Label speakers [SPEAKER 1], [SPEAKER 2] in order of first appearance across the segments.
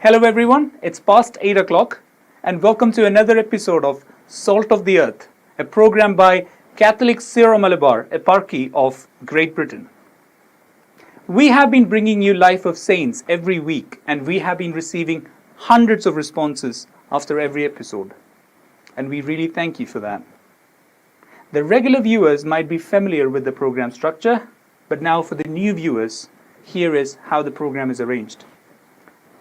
[SPEAKER 1] Hello everyone, it's past 8 o'clock and welcome to another episode of Salt of the Earth, a program by Catholic Syro-Malabar Eparchy of Great Britain. We have been bringing you Life of Saints every week and we have been receiving hundreds of responses after every episode. And we really thank you for that. The regular viewers might be familiar with the program structure, but now for the new viewers, here is how the program is arranged.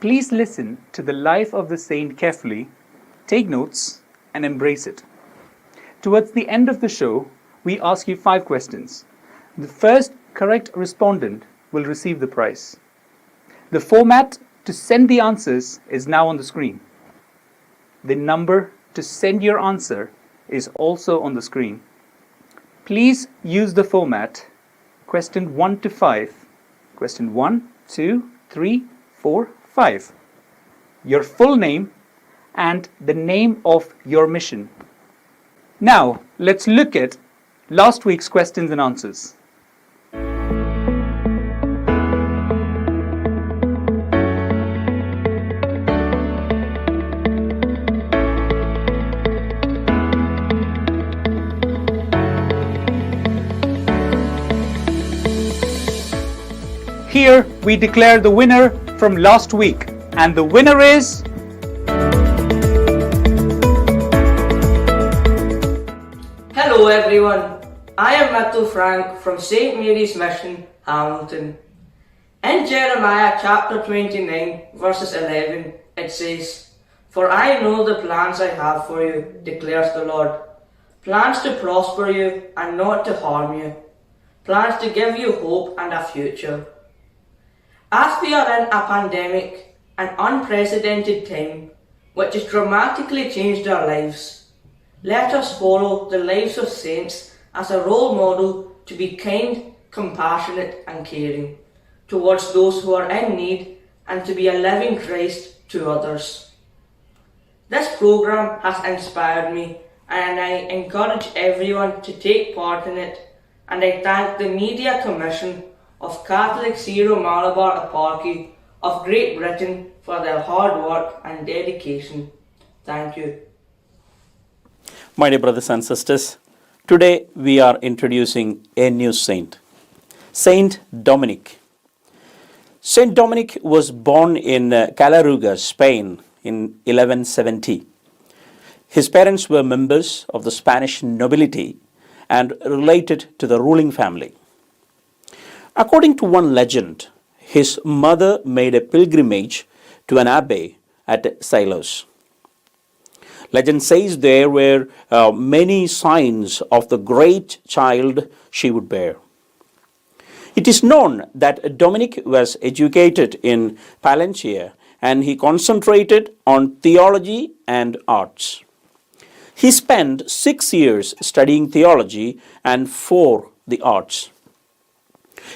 [SPEAKER 1] Please listen to the life of the saint carefully, take notes, and embrace it. Towards the end of the show, we ask you 5 questions. The first correct respondent will receive the prize. The format to send the answers is now on the screen. The number to send your answer is also on the screen. Please use the format question 1 to 5. Question 1, 2, 3, 4, 5. Your full name and the name of your mission. Now, let's look at last week's questions and answers. Here we declare the winner from last week, and the winner is
[SPEAKER 2] Hello everyone, I am Matthew Frank from St Mary's Mission, Hamilton. In Jeremiah chapter 29 verses 11 it says, "For I know the plans I have for you, declares the Lord, plans to prosper you and not to harm you, plans to give you hope and a future." As we are in a pandemic, an unprecedented time, which has dramatically changed our lives, let us follow the lives of saints as a role model to be kind, compassionate and caring towards those who are in need and to be a living Christ to others. This program has inspired me and I encourage everyone to take part in it, and I thank the Media Commission of Catholic Syro-Malabar Eparchy of Great Britain for their hard work and dedication. Thank you.
[SPEAKER 3] My dear brothers and sisters, today we are introducing a new saint, Saint Dominic. Saint Dominic was born in Calaruga, Spain in 1170. His parents were members of the Spanish nobility and related to the ruling family. According to one legend, his mother made a pilgrimage to an abbey at Silos. Legend says there were many signs of the great child she would bear. It is known that Dominic was educated in Palencia and he concentrated on theology and arts. He spent 6 years studying theology and 4 the arts.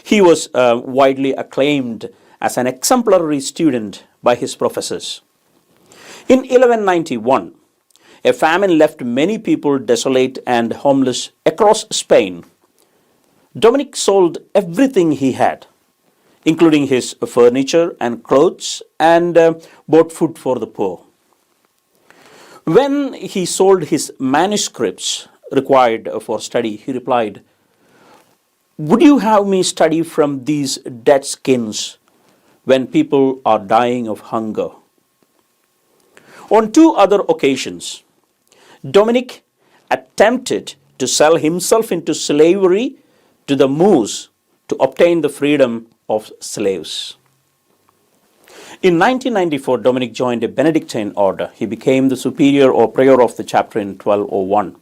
[SPEAKER 3] He was widely acclaimed as an exemplary student by his professors. In 1191, a famine left many people desolate and homeless across Spain. Dominic sold everything he had, including his furniture and clothes, and bought food for the poor. When he sold his manuscripts required for study, he replied, "Would you have me study from these dead skins when people are dying of hunger?" On 2 other occasions, Dominic attempted to sell himself into slavery to the Moors to obtain the freedom of slaves. In 1994, Dominic joined a Benedictine order. He became the superior or prior of the chapter in 1201.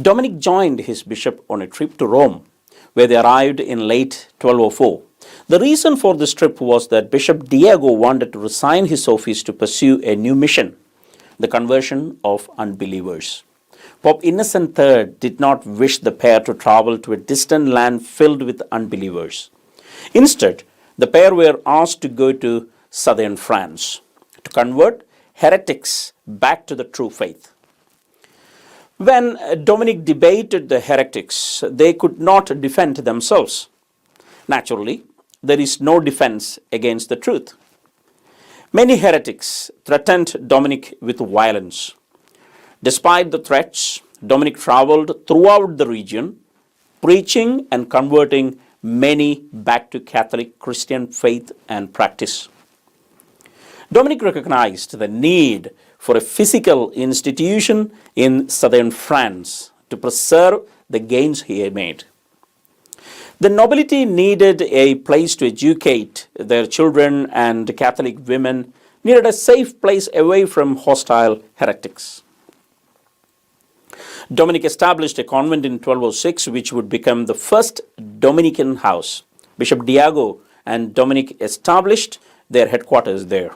[SPEAKER 3] Dominic joined his bishop on a trip to Rome, where they arrived in late 1204. The reason for this trip was that Bishop Diego wanted to resign his office to pursue a new mission, the conversion of unbelievers. Pope Innocent III did not wish the pair to travel to a distant land filled with unbelievers. Instead, the pair were asked to go to southern France to convert heretics back to the true faith. When Dominic debated the heretics, they could not defend themselves. Naturally, there is no defense against the truth. Many heretics threatened Dominic with violence. Despite the threats, Dominic traveled throughout the region, preaching and converting many back to Catholic Christian faith and practice. Dominic recognized the need for a physical institution in southern France to preserve the gains he had made. The nobility needed a place to educate their children, and Catholic women needed a safe place away from hostile heretics. Dominic established a convent in 1206 which would become the first Dominican house. Bishop Diego and Dominic established their headquarters there.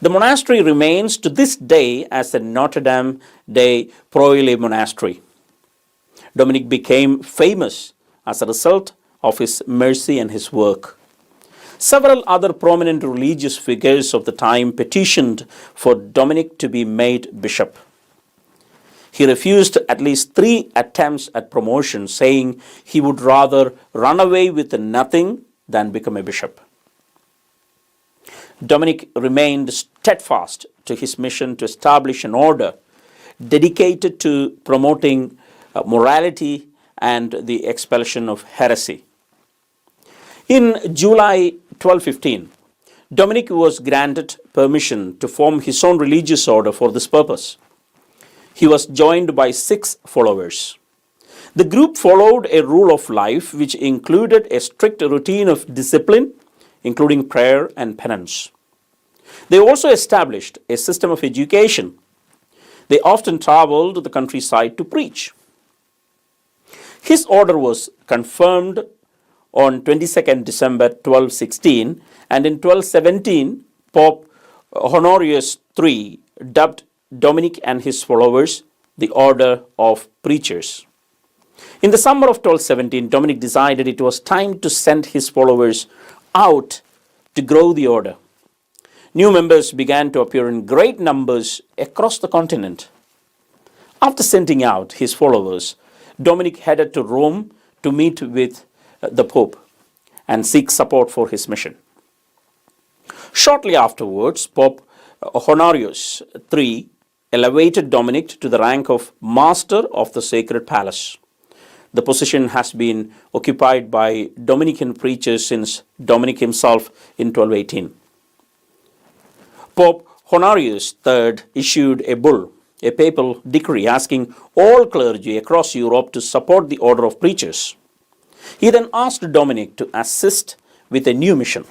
[SPEAKER 3] The monastery remains to this day as the Notre Dame de Proile Monastery. Dominic became famous as a result of his mercy and his work. Several other prominent religious figures of the time petitioned for Dominic to be made bishop. He refused at least 3 attempts at promotion, saying he would rather run away with nothing than become a bishop. Dominic remained steadfast to his mission to establish an order dedicated to promoting morality and the expulsion of heresy. In July 1215, Dominic was granted permission to form his own religious order for this purpose. He was joined by 6 followers. The group followed a rule of life which included a strict routine of discipline, including prayer and penance. They also established a system of education. They often traveled the countryside to preach. His order was confirmed on 22nd December 1216, and in 1217, Pope Honorius III dubbed Dominic and his followers the Order of Preachers. In the summer of 1217, Dominic decided it was time to send his followers out to grow the order. New members began to appear in great numbers across the continent. After sending out his followers, Dominic headed to Rome to meet with the Pope and seek support for his mission. Shortly afterwards, Pope Honorius III elevated Dominic to the rank of Master of the Sacred Palace. The position has been occupied by Dominican preachers since Dominic himself in 1218. Pope Honorius III issued a bull, a papal decree asking all clergy across Europe to support the order of preachers. He then asked Dominic to assist with a new mission.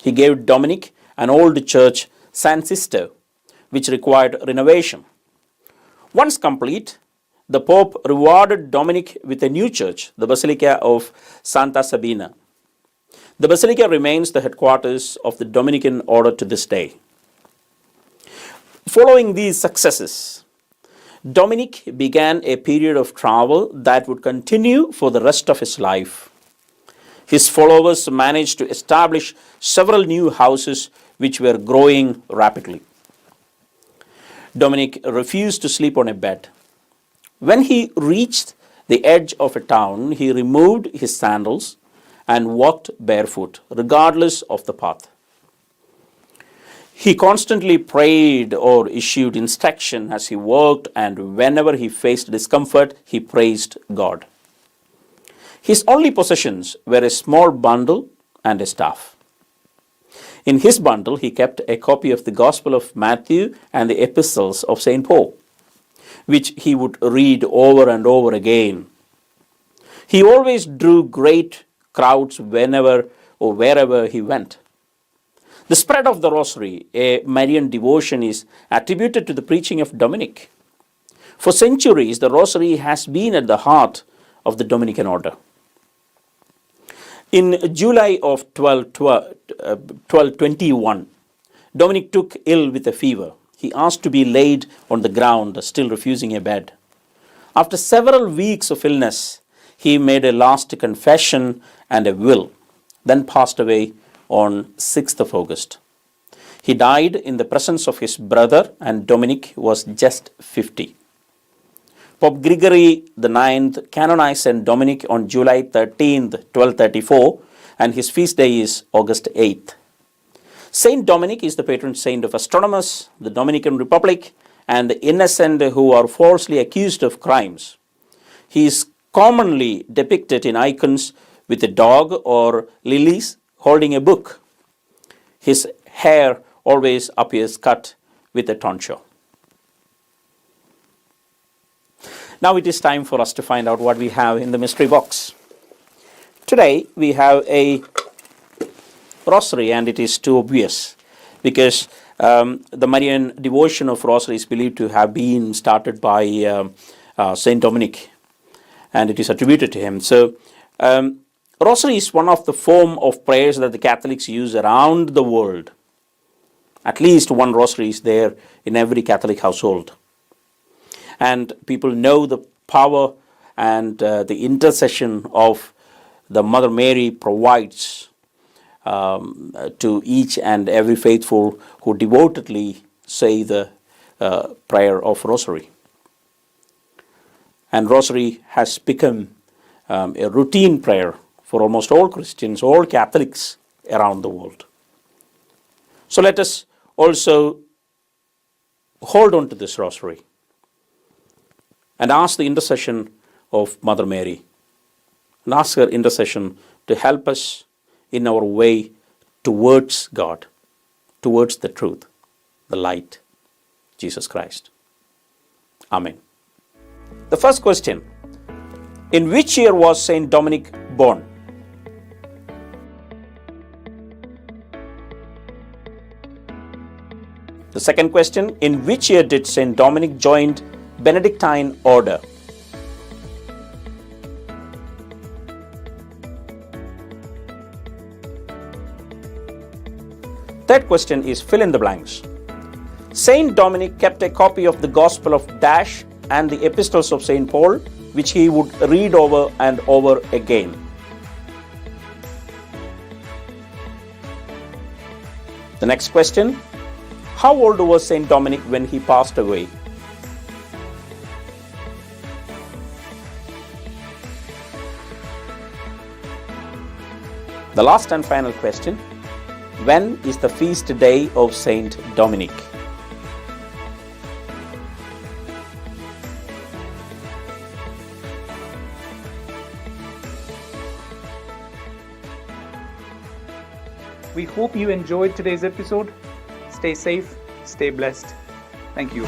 [SPEAKER 3] He gave Dominic an old church, San Sisto, which required renovation. Once complete, the Pope rewarded Dominic with a new church, the Basilica of Santa Sabina. The Basilica remains the headquarters of the Dominican order to this day. Following these successes, Dominic began a period of travel that would continue for the rest of his life. His followers managed to establish several new houses which were growing rapidly. Dominic refused to sleep on a bed. When he reached the edge of a town, he removed his sandals and walked barefoot, regardless of the path. He constantly prayed or issued instruction as he walked, and whenever he faced discomfort, he praised God. His only possessions were a small bundle and a staff. In his bundle, he kept a copy of the Gospel of Matthew and the epistles of St. Paul, which he would read over and over again. He always drew great crowds whenever or wherever he went. The spread of the Rosary, a Marian devotion, is attributed to the preaching of Dominic. For centuries, the Rosary has been at the heart of the Dominican order. In July of 1221, Dominic took ill with a fever. He asked to be laid on the ground, still refusing a bed. After several weeks of illness, he made a last confession and a will, then passed away on 6th of August. He died in the presence of his brother, and Dominic was just 50. Pope Gregory IX canonized St. Dominic on July 13th, 1234, and his feast day is August 8th. Saint Dominic is the patron saint of astronomers, the Dominican Republic, and the innocent who are falsely accused of crimes. He is commonly depicted in icons with a dog or lilies holding a book. His hair always appears cut with a tonsure. Now it is time for us to find out what we have in the mystery box. Today we have a rosary, and it is too obvious because the Marian devotion of rosary is believed to have been started by Saint Dominic, and it is attributed to him. So rosary is one of the form of prayers that the Catholics use around the world. At least one rosary is there in every Catholic household. And people know the power and the intercession of the Mother Mary provides to each and every faithful who devotedly say the prayer of rosary. And rosary has become a routine prayer for almost all Christians, all Catholics around the world. So let us also hold on to this rosary and ask the intercession of Mother Mary, and ask her intercession to help us in our way towards God, towards the truth, the light, Jesus Christ. Amen. The first question: in which year was Saint Dominic born? The second question: in which year did Saint Dominic join Benedictine order? Third question is fill in the blanks. Saint Dominic kept a copy of the Gospel of Dash and the epistles of Saint Paul, which he would read over and over again. The next question: how old was Saint Dominic when he passed away? The last and final question: when is the feast day of Saint Dominic?
[SPEAKER 1] We hope you enjoyed today's episode. Stay safe, stay blessed. Thank you.